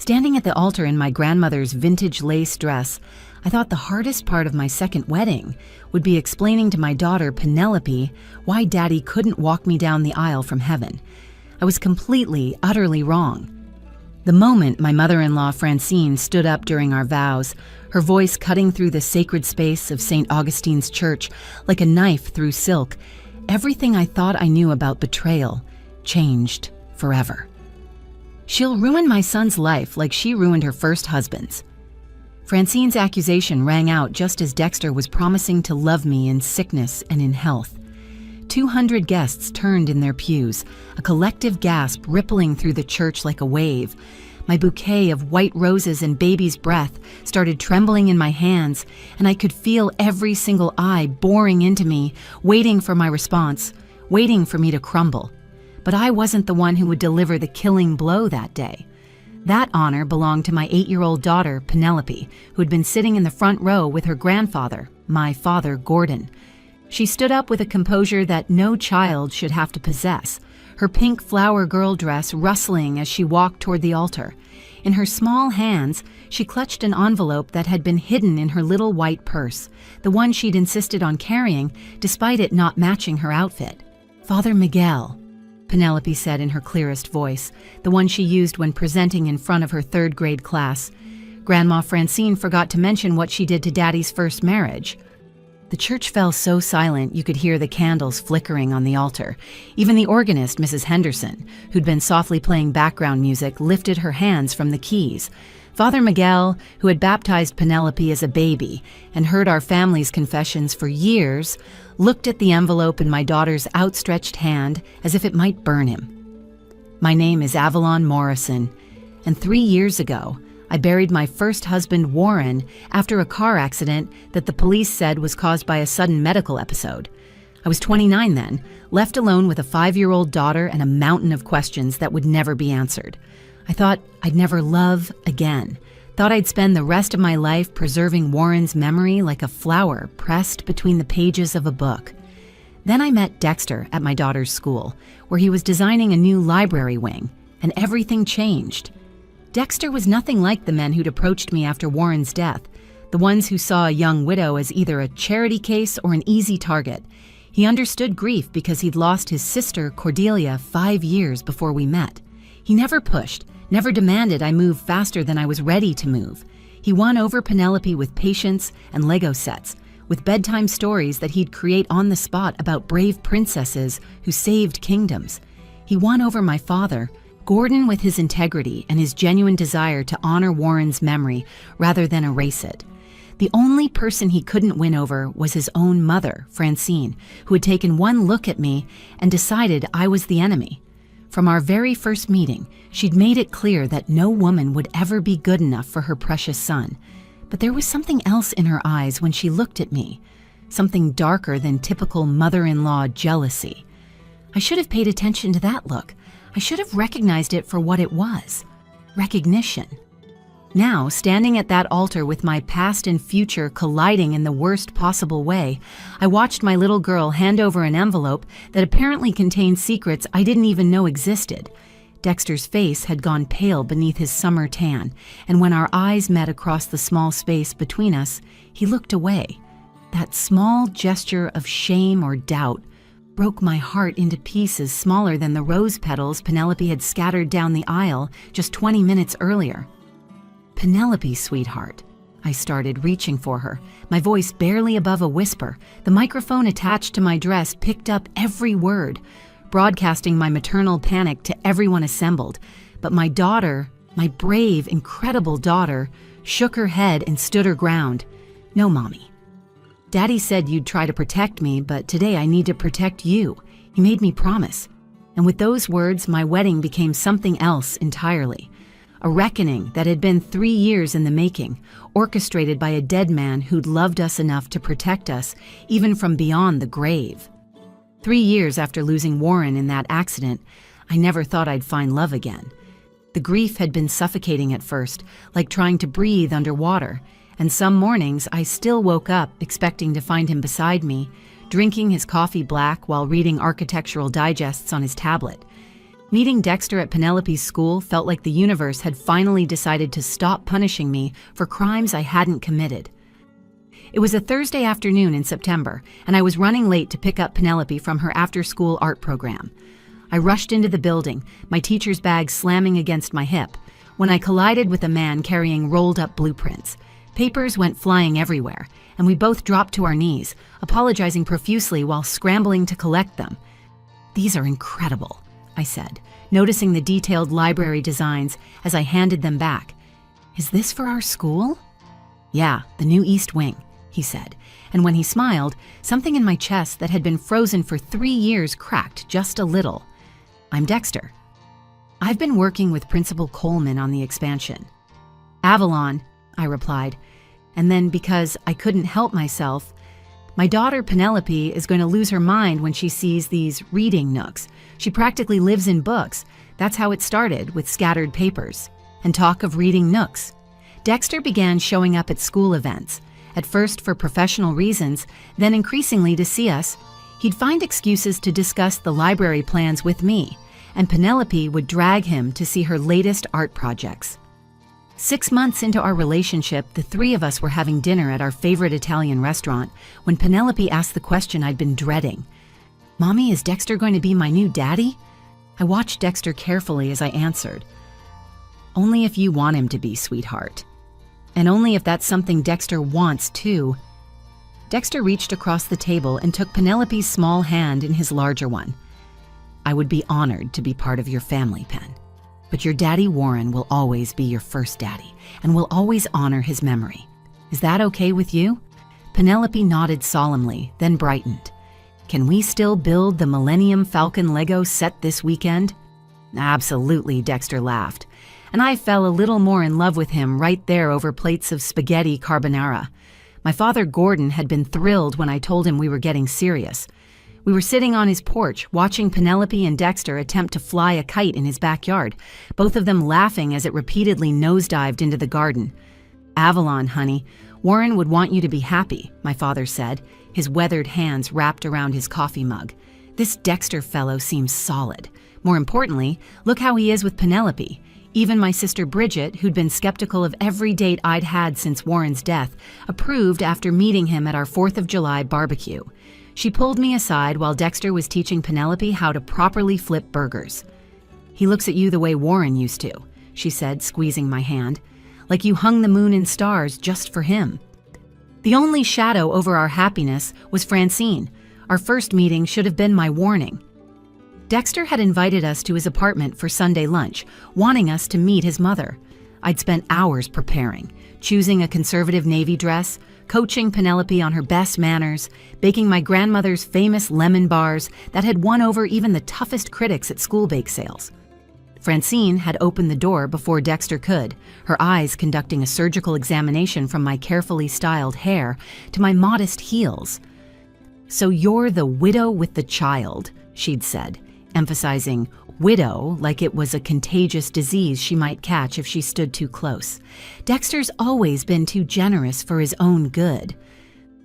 Standing at the altar in my grandmother's vintage lace dress, I thought the hardest part of my second wedding would be explaining to my daughter Penelope why Daddy couldn't walk me down the aisle from heaven. I was completely, utterly wrong. The moment my mother-in-law Francine stood up during our vows, her voice cutting through the sacred space of St. Augustine's Church like a knife through silk, everything I thought I knew about betrayal changed forever. She'll ruin my son's life like she ruined her first husband's. Francine's accusation rang out just as Dexter was promising to love me in sickness and in health. 200 guests turned in their pews, a collective gasp rippling through the church like a wave. My bouquet of white roses and baby's breath started trembling in my hands, and I could feel every single eye boring into me, waiting for my response, waiting for me to crumble. But I wasn't the one who would deliver the killing blow that day. That honor belonged to my 8-year-old daughter, Penelope, who had been sitting in the front row with her grandfather, my father, Gordon. She stood up with a composure that no child should have to possess, her pink flower girl dress rustling as she walked toward the altar. In her small hands, she clutched an envelope that had been hidden in her little white purse, the one she'd insisted on carrying despite it not matching her outfit. "Father Miguel," Penelope said in her clearest voice, the one she used when presenting in front of her third-grade class. Grandma Francine forgot to mention what she did to Daddy's first marriage. The church fell so silent you could hear the candles flickering on the altar. Even the organist, Mrs. Henderson, who'd been softly playing background music, lifted her hands from the keys. Father Miguel, who had baptized Penelope as a baby and heard our family's confessions for years, looked at the envelope in my daughter's outstretched hand as if it might burn him. "My name is Avalon Morrison, and 3 years ago, I buried my first husband, Warren, after a car accident that the police said was caused by a sudden medical episode. I was 29 then, left alone with a 5-year-old daughter and a mountain of questions that would never be answered. I thought I'd never love again. Thought I'd spend the rest of my life preserving Warren's memory like a flower pressed between the pages of a book. Then I met Dexter at my daughter's school, where he was designing a new library wing, and everything changed. Dexter was nothing like the men who'd approached me after Warren's death, the ones who saw a young widow as either a charity case or an easy target. He understood grief because he'd lost his sister, Cordelia, 5 years before we met. He never pushed, never demanded I move faster than I was ready to move. He won over Penelope with patience and Lego sets, with bedtime stories that he'd create on the spot about brave princesses who saved kingdoms. He won over my father, Gordon, with his integrity and his genuine desire to honor Warren's memory rather than erase it. The only person he couldn't win over was his own mother, Francine, who had taken one look at me and decided I was the enemy. From our very first meeting, she'd made it clear that no woman would ever be good enough for her precious son. But there was something else in her eyes when she looked at me, something darker than typical mother-in-law jealousy. I should have paid attention to that look. I should have recognized it for what it was: recognition. Now, standing at that altar with my past and future colliding in the worst possible way, I watched my little girl hand over an envelope that apparently contained secrets I didn't even know existed. Dexter's face had gone pale beneath his summer tan, and when our eyes met across the small space between us, he looked away. That small gesture of shame or doubt broke my heart into pieces smaller than the rose petals Penelope had scattered down the aisle just 20 minutes earlier. "Penelope, sweetheart," I started, reaching for her, my voice barely above a whisper. The microphone attached to my dress picked up every word, broadcasting my maternal panic to everyone assembled. But my daughter, my brave, incredible daughter, shook her head and stood her ground. "No, Mommy. Daddy said you'd try to protect me, but today I need to protect you. He made me promise." And with those words, my wedding became something else entirely. A reckoning that had been 3 years in the making, orchestrated by a dead man who'd loved us enough to protect us, even from beyond the grave. 3 years after losing Warren in that accident, I never thought I'd find love again. The grief had been suffocating at first, like trying to breathe underwater, and some mornings I still woke up expecting to find him beside me, drinking his coffee black while reading architectural digests on his tablet. Meeting Dexter at Penelope's school felt like the universe had finally decided to stop punishing me for crimes I hadn't committed. It was a Thursday afternoon in September, and I was running late to pick up Penelope from her after-school art program. I rushed into the building, my teacher's bag slamming against my hip, when I collided with a man carrying rolled-up blueprints. Papers went flying everywhere, and we both dropped to our knees, apologizing profusely while scrambling to collect them. "These are incredible," I said, noticing the detailed library designs as I handed them back. "Is this for our school?" "Yeah, the new East Wing," he said, and when he smiled, something in my chest that had been frozen for 3 years cracked just a little. "I'm Dexter. I've been working with Principal Coleman on the expansion." "Avalon," I replied, and then because I couldn't help myself, "My daughter Penelope is going to lose her mind when she sees these reading nooks. She practically lives in books. That's how it started, with scattered papers." And talk of reading nooks. Dexter began showing up at school events, at first for professional reasons, then increasingly to see us. He'd find excuses to discuss the library plans with me, and Penelope would drag him to see her latest art projects. 6 months into our relationship, the three of us were having dinner at our favorite Italian restaurant when Penelope asked the question I'd been dreading. "Mommy, is Dexter going to be my new daddy?" I watched Dexter carefully as I answered. "Only if you want him to be, sweetheart. And only if that's something Dexter wants, too." Dexter reached across the table and took Penelope's small hand in his larger one. "I would be honored to be part of your family, Pen. But your daddy Warren will always be your first daddy, and will always honor his memory. Is that okay with you?" Penelope nodded solemnly, then brightened. "Can we still build the Millennium Falcon Lego set this weekend?" "Absolutely," Dexter laughed, and I fell a little more in love with him right there over plates of spaghetti carbonara. My father Gordon had been thrilled when I told him we were getting serious. We were sitting on his porch, watching Penelope and Dexter attempt to fly a kite in his backyard, both of them laughing as it repeatedly nosedived into the garden. "Avalon, honey, Warren would want you to be happy," my father said, his weathered hands wrapped around his coffee mug. "This Dexter fellow seems solid. More importantly, look how he is with Penelope. Even my sister Bridget, who'd been skeptical of every date I'd had since Warren's death, approved after meeting him at our 4th of July barbecue. She pulled me aside while Dexter was teaching Penelope how to properly flip burgers. "He looks at you the way Warren used to," she said, squeezing my hand, "like you hung the moon and stars just for him." The only shadow over our happiness was Francine. Our first meeting should have been my warning. Dexter had invited us to his apartment for Sunday lunch, wanting us to meet his mother. I'd spent hours preparing, choosing a conservative navy dress, coaching Penelope on her best manners, baking my grandmother's famous lemon bars that had won over even the toughest critics at school bake sales. Francine had opened the door before Dexter could, her eyes conducting a surgical examination from my carefully styled hair to my modest heels. "So you're the widow with the child," she'd said, emphasizing widow like it was a contagious disease she might catch if she stood too close. "Dexter's always been too generous for his own good."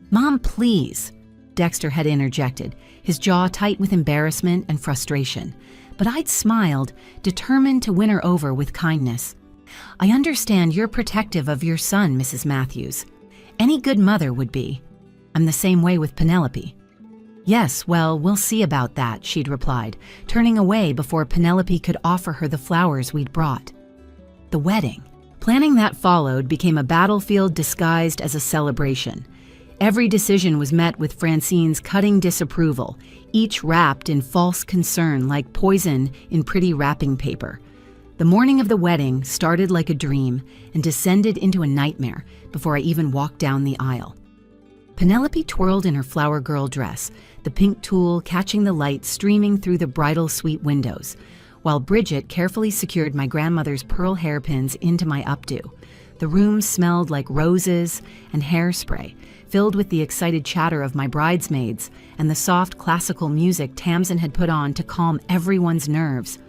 "Mom, please," Dexter had interjected, his jaw tight with embarrassment and frustration. But I'd smiled, determined to win her over with kindness. "I understand you're protective of your son, Mrs. Matthews. Any good mother would be. I'm the same way with Penelope." "Yes, well, we'll see about that," she'd replied, turning away before Penelope could offer her the flowers we'd brought. The wedding. Planning that followed became a battlefield disguised as a celebration. Every decision was met with Francine's cutting disapproval, each wrapped in false concern like poison in pretty wrapping paper. The morning of the wedding started like a dream and descended into a nightmare before I even walked down the aisle. Penelope twirled in her flower girl dress, the pink tulle catching the light streaming through the bridal suite windows, while Bridget carefully secured my grandmother's pearl hairpins into my updo. The room smelled like roses and hairspray, filled with the excited chatter of my bridesmaids and the soft classical music Tamsin had put on to calm everyone's nerves.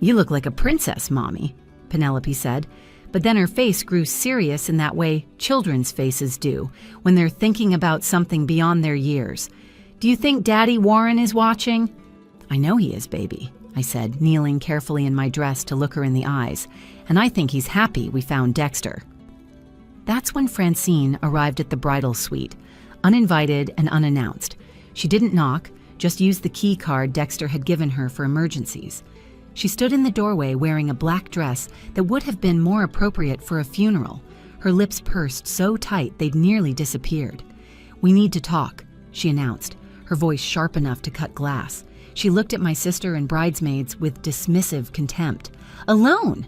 "You look like a princess, Mommy," Penelope said, but then her face grew serious in that way children's faces do when they're thinking about something beyond their years. "Do you think Daddy Warren is watching?" "I know he is, baby," I said, kneeling carefully in my dress to look her in the eyes, "and I think he's happy we found Dexter." That's when Francine arrived at the bridal suite, uninvited and unannounced. She didn't knock, just used the key card Dexter had given her for emergencies. She stood in the doorway wearing a black dress that would have been more appropriate for a funeral, her lips pursed so tight they'd nearly disappeared. "We need to talk," she announced, her voice sharp enough to cut glass. She looked at my sister and bridesmaids with dismissive contempt. "Alone!"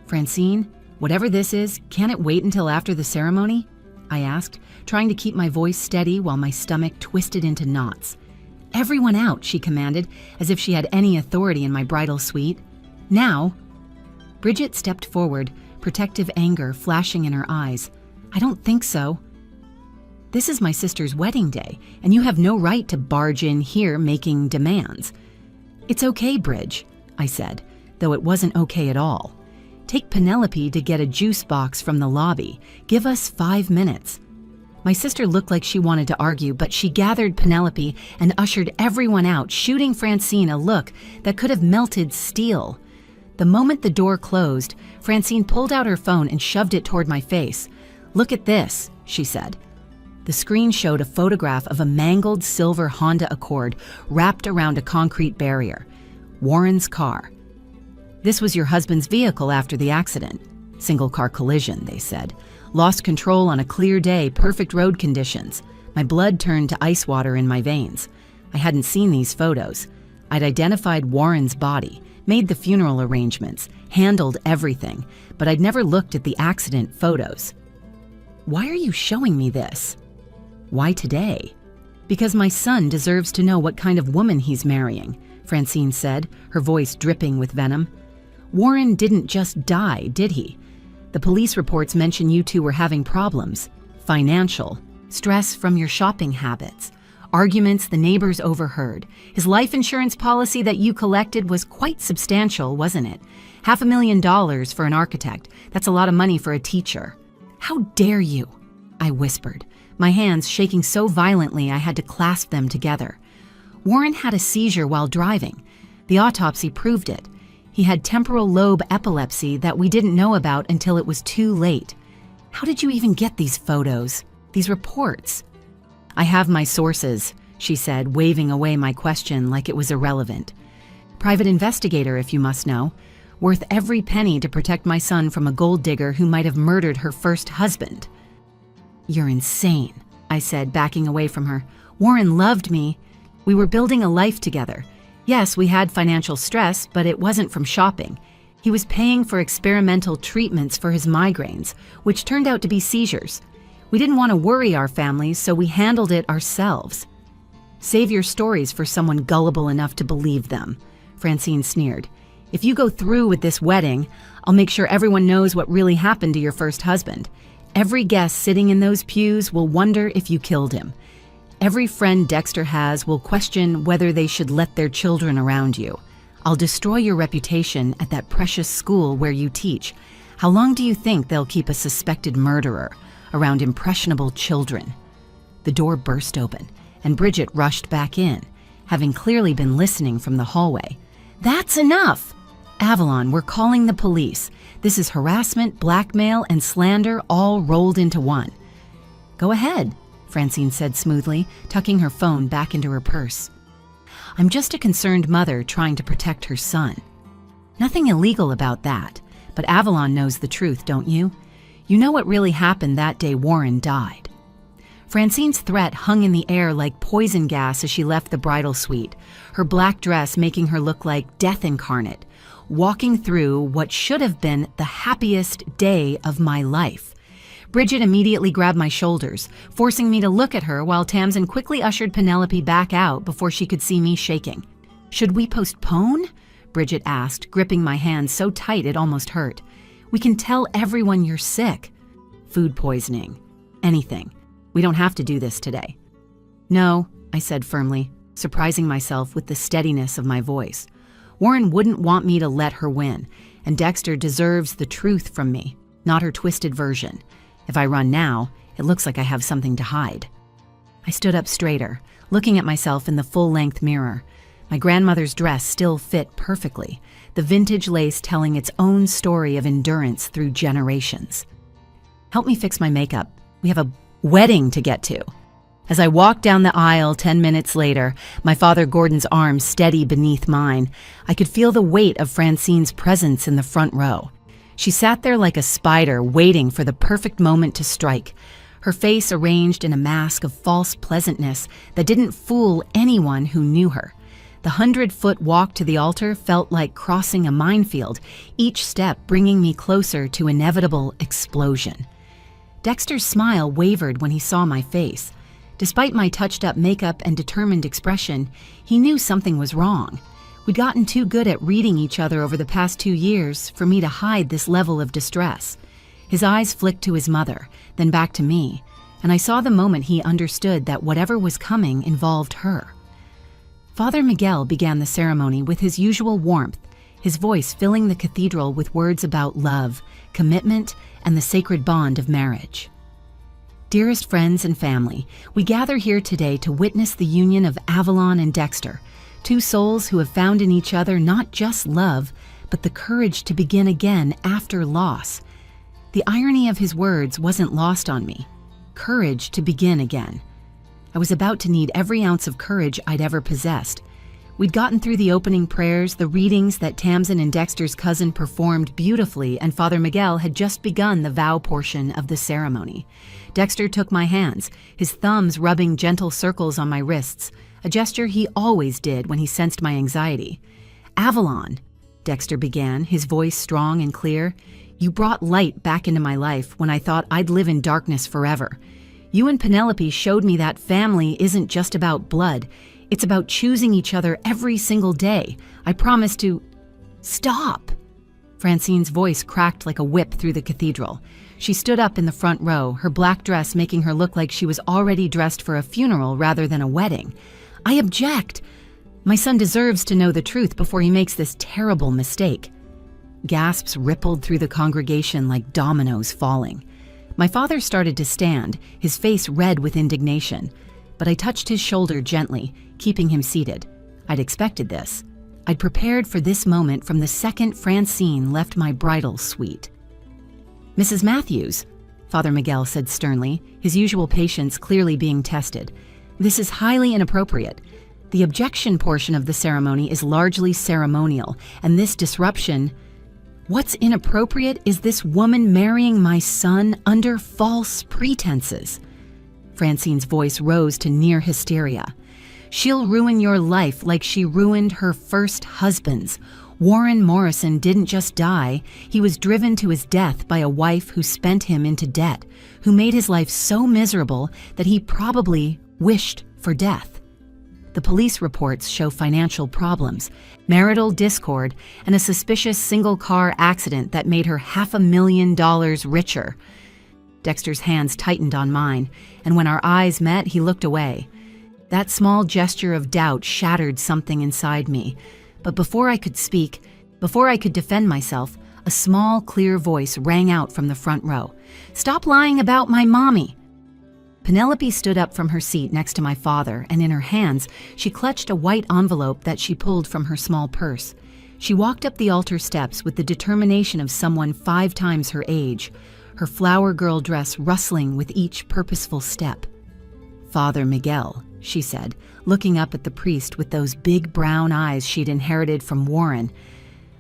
"Francine, whatever this is, can't it wait until after the ceremony?" I asked, trying to keep my voice steady while my stomach twisted into knots. "Everyone out," she commanded, as if she had any authority in my bridal suite. "Now!" Bridget stepped forward, protective anger flashing in her eyes. "I don't think so." "This is my sister's wedding day, and you have no right to barge in here making demands." "It's okay, Bridge," I said, though it wasn't okay at all. "Take Penelope to get a juice box from the lobby. Give us 5 minutes." My sister looked like she wanted to argue, but she gathered Penelope and ushered everyone out, shooting Francine a look that could have melted steel. The moment the door closed, Francine pulled out her phone and shoved it toward my face. "Look at this," she said. The screen showed a photograph of a mangled silver Honda Accord wrapped around a concrete barrier. Warren's car. "This was your husband's vehicle after the accident. Single-car collision," they said. "Lost control on a clear day, perfect road conditions." My blood turned to ice water in my veins. I hadn't seen these photos. I'd identified Warren's body, made the funeral arrangements, handled everything, but I'd never looked at the accident photos. "Why are you showing me this?" "Why today?" "Because my son deserves to know what kind of woman he's marrying," Francine said, her voice dripping with venom. "Warren didn't just die, did he? The police reports mention you two were having problems. Financial, stress from your shopping habits, arguments the neighbors overheard. His life insurance policy that you collected was quite substantial, wasn't it? $500,000 for an architect. That's a lot of money for a teacher." "How dare you?" I whispered, my hands shaking so violently I had to clasp them together. "Warren had a seizure while driving. The autopsy proved it. He had temporal lobe epilepsy that we didn't know about until it was too late. How did you even get these photos, these reports?" "I have my sources," she said, waving away my question like it was irrelevant. "Private investigator, if you must know. Worth every penny to protect my son from a gold digger who might have murdered her first husband." "You're insane," I said, backing away from her. "Warren loved me. We were building a life together. Yes, we had financial stress, but it wasn't from shopping. He was paying for experimental treatments for his migraines, which turned out to be seizures. We didn't want to worry our families, so we handled it ourselves." "Save your stories for someone gullible enough to believe them," Francine sneered. "If you go through with this wedding, I'll make sure everyone knows what really happened to your first husband. Every guest sitting in those pews will wonder if you killed him. Every friend Dexter has will question whether they should let their children around you. I'll destroy your reputation at that precious school where you teach. How long do you think they'll keep a suspected murderer around impressionable children?" The door burst open, and Bridget rushed back in, having clearly been listening from the hallway. "That's enough! Avalon, we're calling the police. This is harassment, blackmail, and slander all rolled into one." "Go ahead," Francine said smoothly, tucking her phone back into her purse. "I'm just a concerned mother trying to protect her son." "Nothing illegal about that, but Avalon knows the truth, don't you? You know what really happened that day Warren died." Francine's threat hung in the air like poison gas as she left the bridal suite, her black dress making her look like death incarnate, walking through what should have been the happiest day of my life. Bridget immediately grabbed my shoulders, forcing me to look at her while Tamsin quickly ushered Penelope back out before she could see me shaking. "Should we postpone?" Bridget asked, gripping my hand so tight it almost hurt. "We can tell everyone you're sick. Food poisoning. Anything. We don't have to do this today." "No," I said firmly, surprising myself with the steadiness of my voice. "Warren wouldn't want me to let her win, and Dexter deserves the truth from me, not her twisted version. If I run now, it looks like I have something to hide." I stood up straighter, looking at myself in the full-length mirror. My grandmother's dress still fit perfectly, the vintage lace telling its own story of endurance through generations. "Help me fix my makeup. We have a wedding to get to." As I walked down the aisle 10 minutes later, my father Gordon's arm steady beneath mine, I could feel the weight of Francine's presence in the front row. She sat there like a spider, waiting for the perfect moment to strike, her face arranged in a mask of false pleasantness that didn't fool anyone who knew her. The 100-foot walk to the altar felt like crossing a minefield, each step bringing me closer to inevitable explosion. Dexter's smile wavered when he saw my face. Despite my touched-up makeup and determined expression, he knew something was wrong. We'd gotten too good at reading each other over the past 2 years for me to hide this level of distress. His eyes flicked to his mother, then back to me, and I saw the moment he understood that whatever was coming involved her. Father Miguel began the ceremony with his usual warmth, his voice filling the cathedral with words about love, commitment, and the sacred bond of marriage. "Dearest friends and family, we gather here today to witness the union of Avalon and Dexter, two souls who have found in each other not just love, but the courage to begin again after loss." The irony of his words wasn't lost on me. Courage to begin again. I was about to need every ounce of courage I'd ever possessed. We'd gotten through the opening prayers, the readings that Tamsin and Dexter's cousin performed beautifully, and Father Miguel had just begun the vow portion of the ceremony. Dexter took my hands, his thumbs rubbing gentle circles on my wrists, a gesture he always did when he sensed my anxiety. "Avalon," Dexter began, his voice strong and clear, "you brought light back into my life when I thought I'd live in darkness forever. You and Penelope showed me that family isn't just about blood. It's about choosing each other every single day. I promise to—" "Stop!" Francine's voice cracked like a whip through the cathedral. She stood up in the front row, her black dress making her look like she was already dressed for a funeral rather than a wedding. "I object! My son deserves to know the truth before he makes this terrible mistake." Gasps rippled through the congregation like dominoes falling. My father started to stand, his face red with indignation, but I touched his shoulder gently, keeping him seated. I'd expected this. I'd prepared for this moment from the second Francine left my bridal suite. "Mrs. Matthews," Father Miguel said sternly, his usual patience clearly being tested, "this is highly inappropriate. The objection portion of the ceremony is largely ceremonial, and this disruption— What's inappropriate is this woman marrying my son under false pretenses." Francine's voice rose to near hysteria. "She'll ruin your life like she ruined her first husband's. Warren Morrison didn't just die, he was driven to his death by a wife who spent him into debt, who made his life so miserable that he probably wished for death. The police reports show financial problems, marital discord, and a suspicious single-car accident that made her $500,000 richer." Dexter's hands tightened on mine, and when our eyes met, he looked away. That small gesture of doubt shattered something inside me. But before I could speak, before I could defend myself, a small, clear voice rang out from the front row. "Stop lying about my mommy!" Penelope stood up from her seat next to my father, and in her hands, she clutched a white envelope that she pulled from her small purse. She walked up the altar steps with the determination of someone 5 times her age, her flower girl dress rustling with each purposeful step. "Father Miguel," she said, looking up at the priest with those big brown eyes she'd inherited from Warren,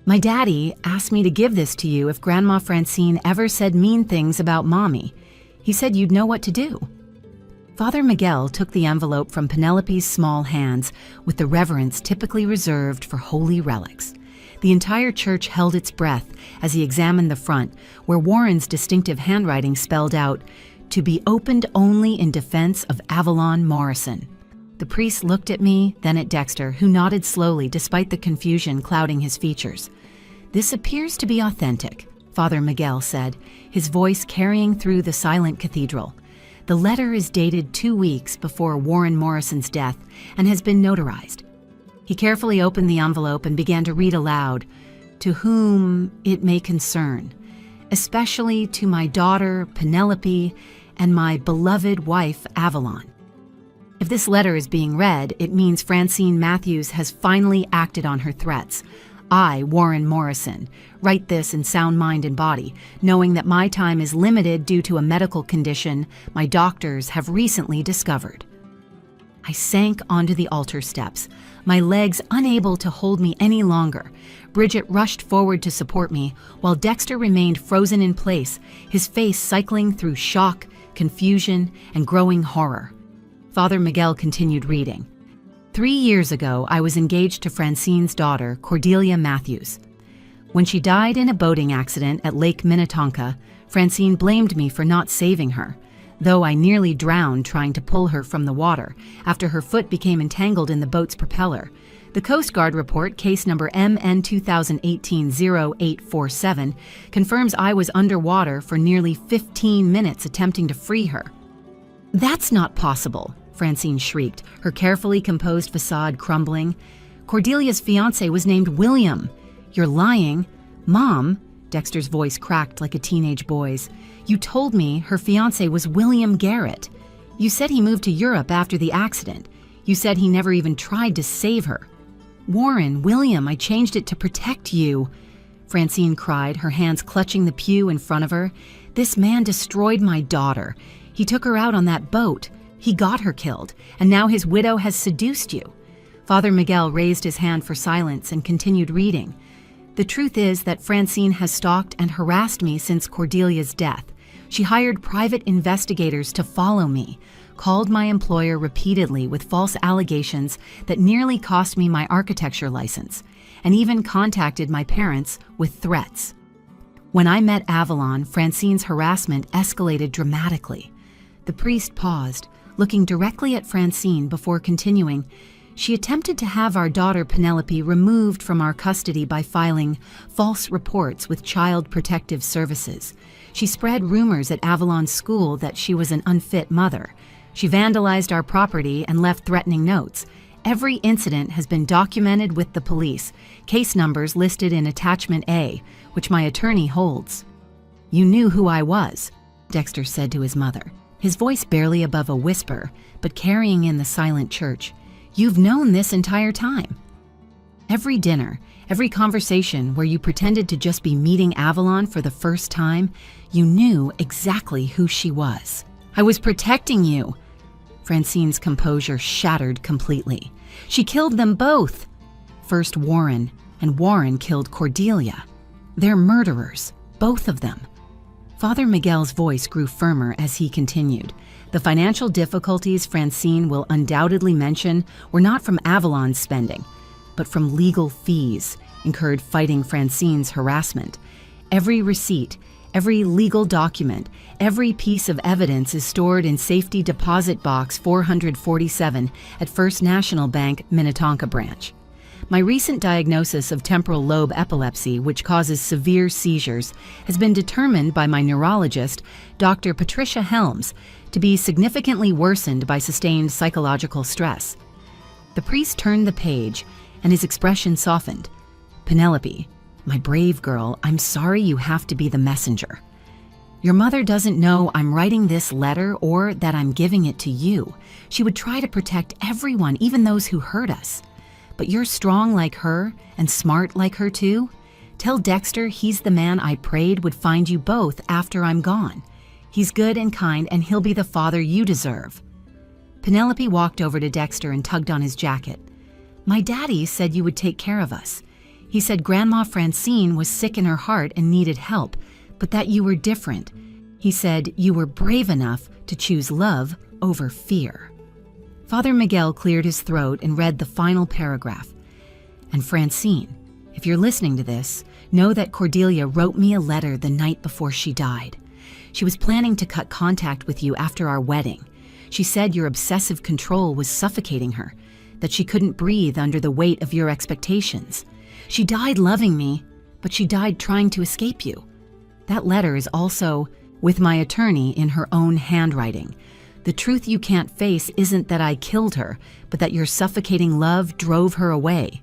"my daddy asked me to give this to you if Grandma Francine ever said mean things about Mommy. He said you'd know what to do." Father Miguel took the envelope from Penelope's small hands with the reverence typically reserved for holy relics. The entire church held its breath as he examined the front, where Warren's distinctive handwriting spelled out, "To be opened only in defense of Avalon Morrison." The priest looked at me, then at Dexter, who nodded slowly despite the confusion clouding his features. "This appears to be authentic," Father Miguel said, his voice carrying through the silent cathedral. "The letter is dated 2 weeks before Warren Morrison's death and has been notarized." He carefully opened the envelope and began to read aloud, "To whom it may concern, especially to my daughter Penelope and my beloved wife Avalon." If this letter is being read, it means Francine Matthews has finally acted on her threats. I, Warren Morrison, write this in sound mind and body, knowing that my time is limited due to a medical condition my doctors have recently discovered. I sank onto the altar steps, my legs unable to hold me any longer. Bridget rushed forward to support me, while Dexter remained frozen in place, his face cycling through shock, confusion, and growing horror. Father Miguel continued reading. 3 years ago, I was engaged to Francine's daughter, Cordelia Matthews. When she died in a boating accident at Lake Minnetonka, Francine blamed me for not saving her, though I nearly drowned trying to pull her from the water after her foot became entangled in the boat's propeller. The Coast Guard report, case number MN 2018-0847, confirms I was underwater for nearly 15 minutes attempting to free her. "That's not possible," Francine shrieked, her carefully composed facade crumbling. "Cordelia's fiancé was named William. You're lying. Mom," Dexter's voice cracked like a teenage boy's, "you told me her fiancé was William Garrett. You said he moved to Europe after the accident. You said he never even tried to save her." "Warren, William, I changed it to protect you," Francine cried, her hands clutching the pew in front of her. "This man destroyed my daughter. He took her out on that boat. He got her killed, and now his widow has seduced you." Father Miguel raised his hand for silence and continued reading. "The truth is that Francine has stalked and harassed me since Cordelia's death. She hired private investigators to follow me, called my employer repeatedly with false allegations that nearly cost me my architecture license, and even contacted my parents with threats. When I met Avalon, Francine's harassment escalated dramatically." The priest paused, looking directly at Francine before continuing. "She attempted to have our daughter Penelope removed from our custody by filing false reports with Child Protective Services. She spread rumors at Avalon School that she was an unfit mother. She vandalized our property and left threatening notes. Every incident has been documented with the police, case numbers listed in Attachment A, which my attorney holds." "You knew who I was," Dexter said to his mother, his voice barely above a whisper, but carrying in the silent church. "You've known this entire time. Every dinner, every conversation where you pretended to just be meeting Avalon for the first time, you knew exactly who she was. I was protecting you." Francine's composure shattered completely. "She killed them both. First Warren, and Warren killed Cordelia. They're murderers, both of them." Father Miguel's voice grew firmer as he continued. "The financial difficulties Francine will undoubtedly mention were not from Avalon's spending, but from legal fees incurred fighting Francine's harassment. Every receipt, every legal document, every piece of evidence is stored in Safety Deposit Box 447 at First National Bank, Minnetonka Branch. My recent diagnosis of temporal lobe epilepsy, which causes severe seizures, has been determined by my neurologist, Dr. Patricia Helms, to be significantly worsened by sustained psychological stress." The priest turned the page, and his expression softened. "Penelope, my brave girl, I'm sorry you have to be the messenger. Your mother doesn't know I'm writing this letter or that I'm giving it to you. She would try to protect everyone, even those who hurt us. But you're strong like her and smart like her too. Tell Dexter he's the man I prayed would find you both after I'm gone. He's good and kind, and he'll be the father you deserve." Penelope walked over to Dexter and tugged on his jacket. "My daddy said you would take care of us. He said Grandma Francine was sick in her heart and needed help, but that you were different. He said you were brave enough to choose love over fear." Father Miguel cleared his throat and read the final paragraph. "And Francine, if you're listening to this, know that Cordelia wrote me a letter the night before she died. She was planning to cut contact with you after our wedding. She said your obsessive control was suffocating her, that she couldn't breathe under the weight of your expectations. She died loving me, but she died trying to escape you. That letter is also with my attorney in her own handwriting. The truth you can't face isn't that I killed her, but that your suffocating love drove her away.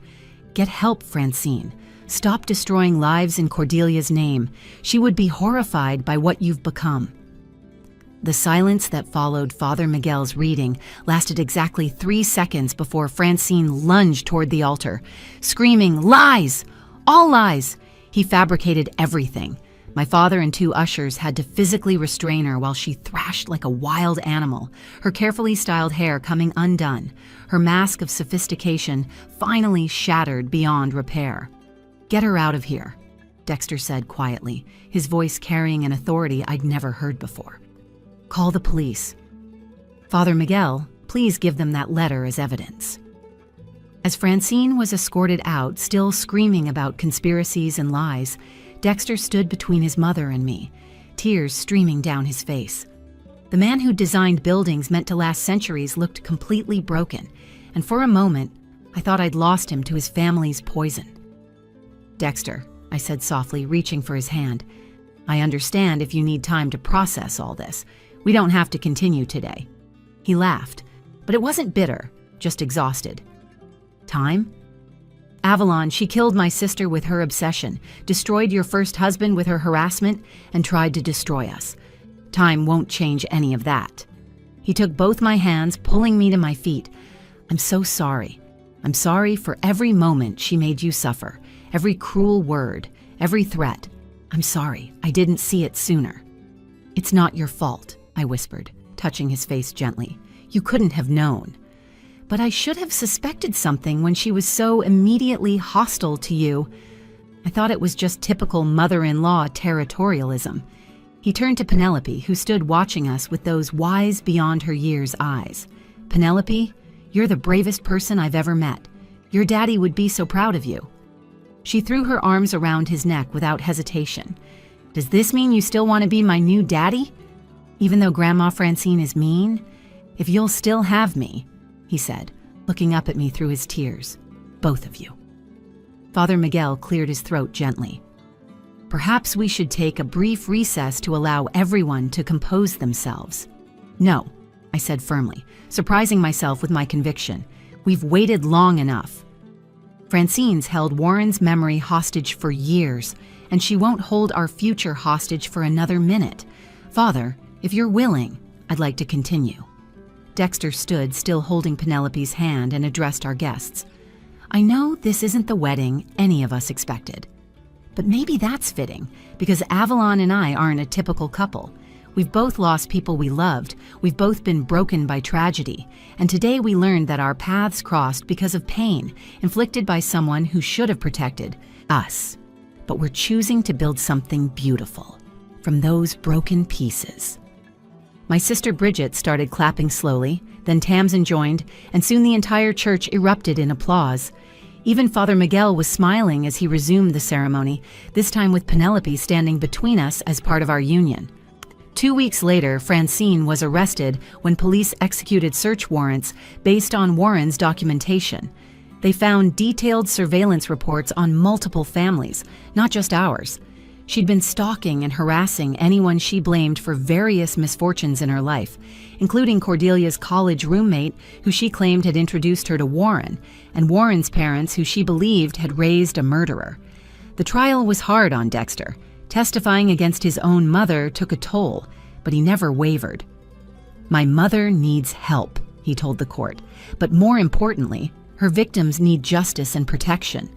Get help, Francine. Stop destroying lives in Cordelia's name. She would be horrified by what you've become." The silence that followed Father Miguel's reading lasted exactly 3 seconds before Francine lunged toward the altar, screaming, "Lies! All lies!" He fabricated everything. My father and 2 ushers had to physically restrain her while she thrashed like a wild animal, her carefully styled hair coming undone, her mask of sophistication finally shattered beyond repair. "Get her out of here," Dexter said quietly, his voice carrying an authority I'd never heard before. "Call the police. Father Miguel, please give them that letter as evidence." As Francine was escorted out, still screaming about conspiracies and lies, Dexter stood between his mother and me, tears streaming down his face. The man who designed buildings meant to last centuries looked completely broken, and for a moment, I thought I'd lost him to his family's poison. "Dexter," I said softly, reaching for his hand, "I understand if you need time to process all this. We don't have to continue today." He laughed, but it wasn't bitter, just exhausted. "Time? Avalon, she killed my sister with her obsession, destroyed your first husband with her harassment, and tried to destroy us. Time won't change any of that." He took both my hands, pulling me to my feet. "I'm so sorry. I'm sorry for every moment she made you suffer, every cruel word, every threat. I'm sorry I didn't see it sooner." "It's not your fault," I whispered, touching his face gently. "You couldn't have known. But I should have suspected something when she was so immediately hostile to you. I thought it was just typical mother-in-law territorialism." He turned to Penelope, who stood watching us with those wise beyond her years eyes. "Penelope, you're the bravest person I've ever met. Your daddy would be so proud of you." She threw her arms around his neck without hesitation. "Does this mean you still want to be my new daddy? Even though Grandma Francine is mean? If you'll still have me," he said, looking up at me through his tears. "Both of you." Father Miguel cleared his throat gently. "Perhaps we should take a brief recess to allow everyone to compose themselves." "No," I said firmly, surprising myself with my conviction. "We've waited long enough. Francine's held Warren's memory hostage for years, and she won't hold our future hostage for another minute. Father, if you're willing, I'd like to continue." Dexter stood, still holding Penelope's hand, and addressed our guests. "I know this isn't the wedding any of us expected. But maybe that's fitting, because Avalon and I aren't a typical couple. We've both lost people we loved, we've both been broken by tragedy, and today we learned that our paths crossed because of pain inflicted by someone who should have protected us. But we're choosing to build something beautiful from those broken pieces." My sister Bridget started clapping slowly, then Tamsin joined, and soon the entire church erupted in applause. Even Father Miguel was smiling as he resumed the ceremony, this time with Penelope standing between us as part of our union. 2 weeks later, Francine was arrested when police executed search warrants based on Warren's documentation. They found detailed surveillance reports on multiple families, not just ours. She'd been stalking and harassing anyone she blamed for various misfortunes in her life, including Cordelia's college roommate, who she claimed had introduced her to Warren, and Warren's parents, who she believed had raised a murderer. The trial was hard on Dexter. Testifying against his own mother took a toll, but he never wavered. "My mother needs help," he told the court, "but more importantly, her victims need justice and protection."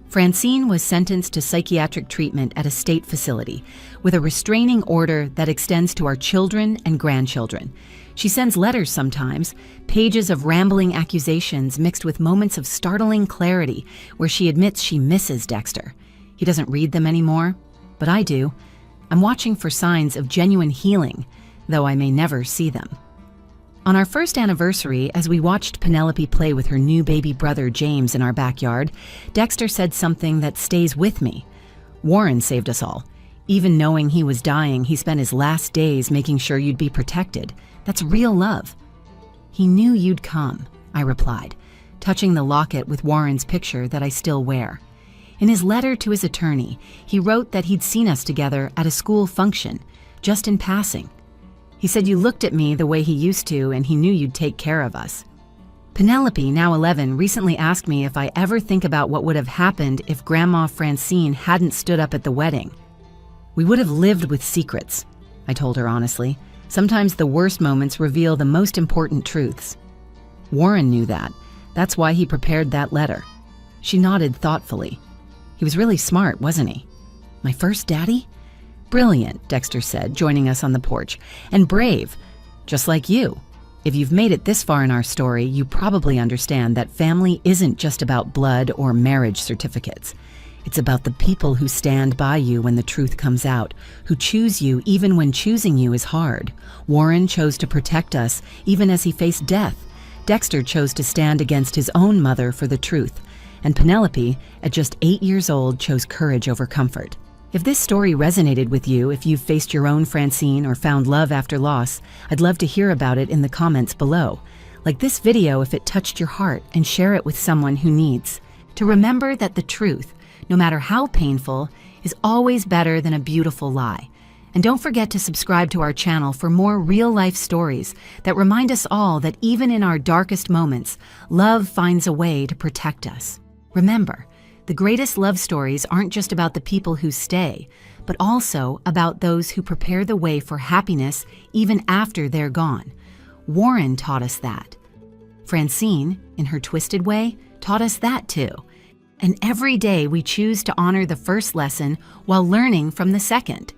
Francine was sentenced to psychiatric treatment at a state facility, with a restraining order that extends to our children and grandchildren. She sends letters sometimes, pages of rambling accusations mixed with moments of startling clarity where she admits she misses Dexter. He doesn't read them anymore, but I do. I'm watching for signs of genuine healing, though I may never see them. On our first anniversary, as we watched Penelope play with her new baby brother James in our backyard, Dexter said something that stays with me. "Warren saved us all. Even knowing he was dying, he spent his last days making sure you'd be protected. That's real love." "He knew you'd come," I replied, touching the locket with Warren's picture that I still wear. In his letter to his attorney, he wrote that he'd seen us together at a school function, just in passing. He said you looked at me the way he used to, and he knew you'd take care of us. Penelope, now 11, recently asked me if I ever think about what would have happened if Grandma Francine hadn't stood up at the wedding. "We would have lived with secrets," I told her honestly. Sometimes the worst moments reveal the most important truths. Warren knew that. That's why he prepared that letter. She nodded thoughtfully. He was really smart, wasn't he? My first daddy? Brilliant, Dexter said, joining us on the porch. And brave, just like you. If you've made it this far in our story, you probably understand that family isn't just about blood or marriage certificates. It's about the people who stand by you when the truth comes out, who choose you even when choosing you is hard. Warren chose to protect us even as he faced death. Dexter chose to stand against his own mother for the truth. And Penelope, at just 8 years old, chose courage over comfort. If this story resonated with you, if you've faced your own Francine or found love after loss, I'd love to hear about it in the comments below. Like this video if it touched your heart, and share it with someone who needs to remember that the truth, no matter how painful, is always better than a beautiful lie. And don't forget to subscribe to our channel for more real-life stories that remind us all that even in our darkest moments, love finds a way to protect us. Remember, the greatest love stories aren't just about the people who stay, but also about those who prepare the way for happiness even after they're gone. Warren taught us that. Francine, in her twisted way, taught us that too. And every day we choose to honor the first lesson while learning from the second.